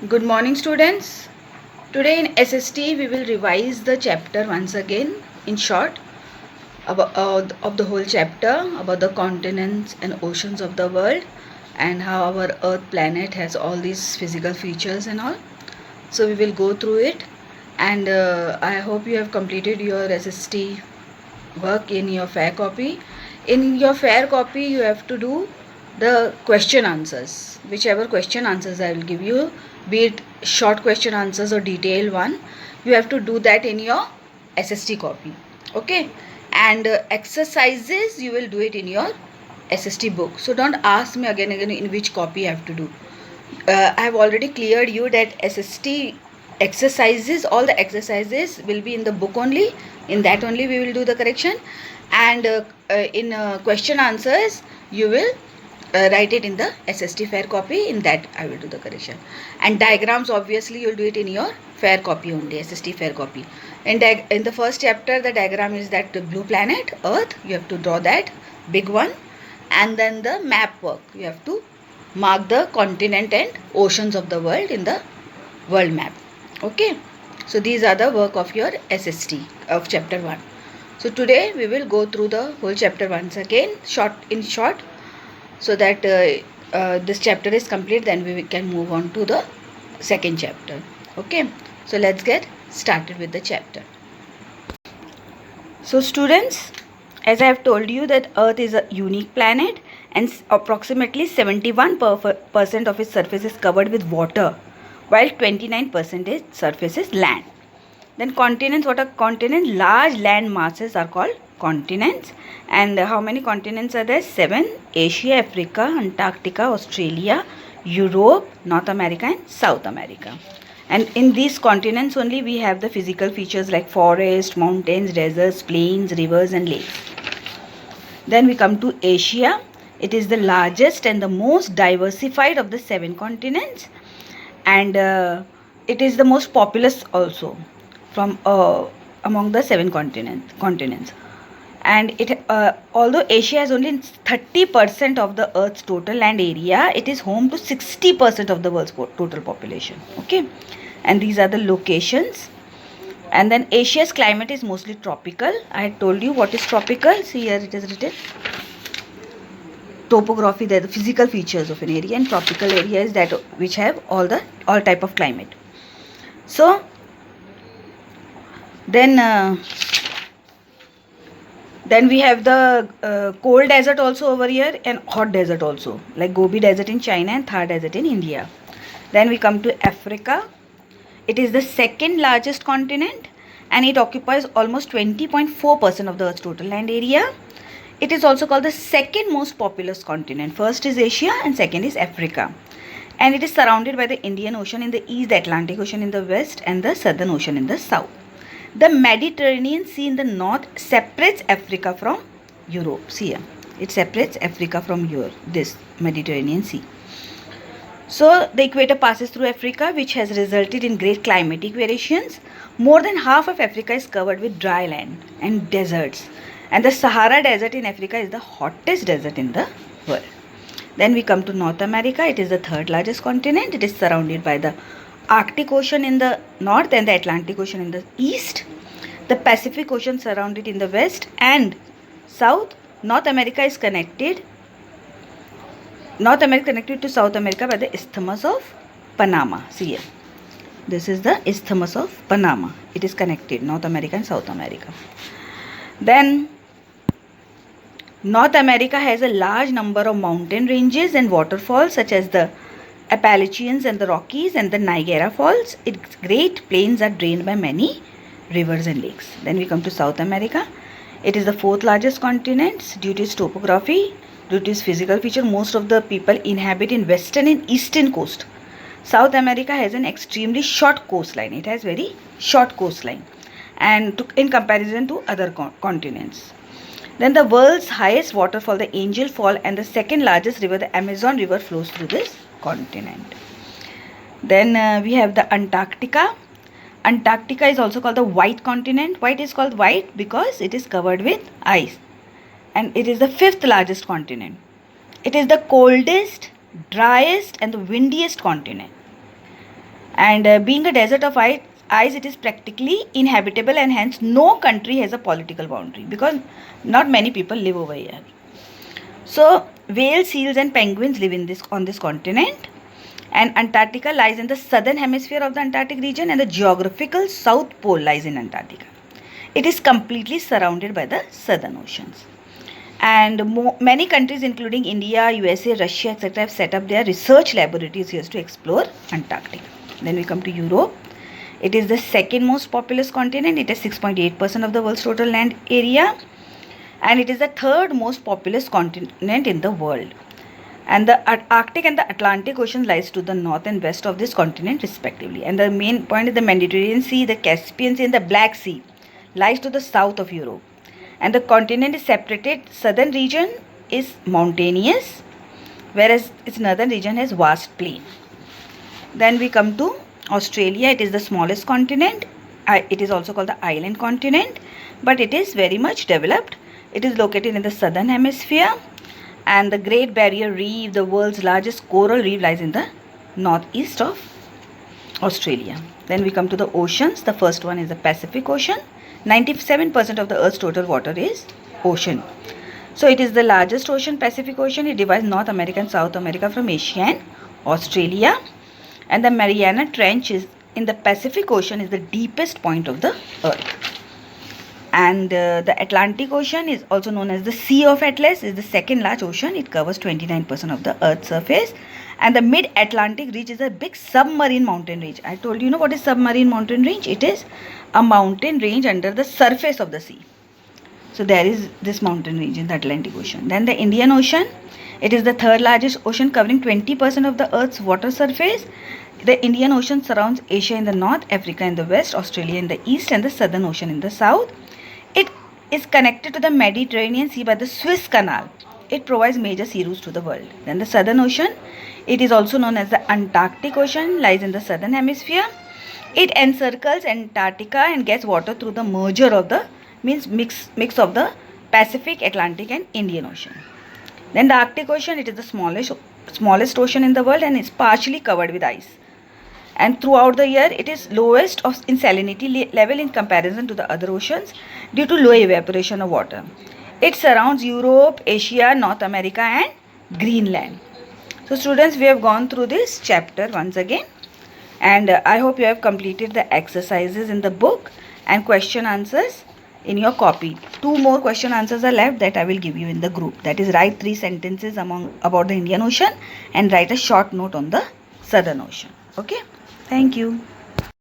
Good morning, students. Today in SST we will revise the chapter once again in short about, of the whole chapter about the continents and oceans of the world and how our Earth planet has all these physical features and all. So we will go through it, and I hope you have completed your SST work in your fair copy. In your fair copy you have to do the question answers, whichever question answers I will give you, be it short question answers or detailed one, you have to do that in your SST copy. Okay, and exercises you will do it in your SST book. So don't ask me again in which copy I have to do. I have already cleared you that SST exercises, all the exercises will be in the book only. In that only we will do the correction, and in question answers you will write it in the SST fair copy. In that I will do the correction, and diagrams obviously you will do it in your fair copy only, SST fair copy. In the first chapter the diagram is that the blue planet Earth, you have to draw that big one, and then the map work, you have to mark the continent and oceans of the world in the world map. Okay, so these are the work of your SST of chapter 1. So today we will go through the whole chapter once again in short, so that this chapter is complete, then we can move on to the second chapter. Okay, so let's get started with the chapter. So students, as I have told you that Earth is a unique planet and approximately 71% of its surface is covered with water, while 29% surface is land. Then continents, what are continents? Large land masses are called continents. And how many continents are there? 7. Asia, Africa, Antarctica, Australia, Europe, North America and South America. And in these continents only we have the physical features like forest, mountains, deserts, plains, rivers and lakes. Then we come to Asia. It is the largest and the most diversified of the 7 continents, and it is the most populous also from among the 7 continents. And it although Asia has only 30% of the Earth's total land area, it is home to 60% of the world's total population. Okay, and these are the locations. And then Asia's climate is mostly tropical. I had told you what is tropical. See here it is written. Topography, there the physical features of an area, and tropical areas that which have all type of climate. So then we have the cold desert also over here and hot desert also, like Gobi Desert in China and Thar Desert in India. Then we come to Africa. It is the second largest continent and it occupies almost 20.4% of the Earth's total land area. It is also called the second most populous continent. First is Asia and second is Africa. And it is surrounded by the Indian Ocean in the east, the Atlantic Ocean in the west and the Southern Ocean in the south. The Mediterranean Sea in the north separates Africa from Europe. See here, it separates Africa from this Mediterranean Sea. So the equator passes through Africa, which has resulted in great climatic variations. More than half of Africa is covered with dry land and deserts. And the Sahara Desert in Africa is the hottest desert in the world. Then we come to North America. It is the third largest continent. It is surrounded by the Arctic Ocean in the north and the Atlantic Ocean in the east. The Pacific Ocean surrounded in the west and south. North America connected to South America by the Isthmus of Panama. See here. This is the Isthmus of Panama. It is connected, North America and South America. Then North America has a large number of mountain ranges and waterfalls such as the Appalachians and the Rockies and the Niagara Falls. Its great plains are drained by many rivers and lakes. Then we come to South America. It is the fourth largest continent due to its topography. Due to its physical feature, most of the people inhabit in western and eastern coast. South America has an extremely short coastline. It has very short coastline and in comparison to other continents. Then the world's highest waterfall, the Angel Fall, and the second largest river, the Amazon River, flows through this continent. Then we have the Antarctica. Antarctica is also called the white continent. Why it is called white? Because it is covered with ice. And it is the fifth largest continent. It is the coldest, driest and the windiest continent. And being a desert of ice, it is practically inhabitable, and hence no country has a political boundary because not many people live over here. So whales, seals and penguins live on this continent. And Antarctica lies in the southern hemisphere of the Antarctic region, and the geographical south pole lies in Antarctica. It is completely surrounded by the southern oceans. And many countries including India, USA, Russia, etc. have set up their research laboratories here to explore Antarctica. Then we come to Europe. It is the second most populous continent. It has 6.8% of the world's total land area. And it is the third most populous continent in the world. And the Arctic and the Atlantic Ocean lies to the north and west of this continent respectively. And the main point is the Mediterranean Sea, the Caspian Sea and the Black Sea lies to the south of Europe. And the continent is separated. Southern region is mountainous, whereas its northern region has vast plain. Then we come to Australia. It is the smallest continent. It is also called the island continent, but it is very much developed. It is located in the southern hemisphere. And the Great Barrier Reef, the world's largest coral reef, lies in the northeast of Australia. Then we come to the oceans. The first one is the Pacific Ocean. 97% of the Earth's total water is ocean. So it is the largest ocean, Pacific Ocean. It divides North America and South America from Asia and Australia. And the Mariana Trench is in the Pacific Ocean is the deepest point of the Earth. And the Atlantic Ocean is also known as the Sea of Atlas, is the second large ocean. It covers 29% of the Earth's surface. And the Mid-Atlantic Ridge is a big submarine mountain range. I told you, what is submarine mountain range? It is a mountain range under the surface of the sea. So there is this mountain range in the Atlantic Ocean. Then the Indian Ocean. It is the third largest ocean, covering 20% of the Earth's water surface. The Indian Ocean surrounds Asia in the north, Africa in the west, Australia in the east, and the Southern Ocean in the south. It is connected to the Mediterranean Sea by the Suez Canal. It provides major sea routes to the world. Then the Southern Ocean. It is also known as the Antarctic Ocean, lies in the southern hemisphere. It encircles Antarctica and gets water through the merger of the mix of the Pacific, Atlantic and Indian Ocean. Then the Arctic Ocean. It is the smallest ocean in the world and is partially covered with ice. And throughout the year, it is lowest in salinity level in comparison to the other oceans due to low evaporation of water. It surrounds Europe, Asia, North America and Greenland. So students, we have gone through this chapter once again, and I hope you have completed the exercises in the book and question answers in your copy. 2 more question answers are left that I will give you in the group. That is, write 3 sentences about the Indian Ocean and write a short note on the Southern Ocean. Okay, thank you.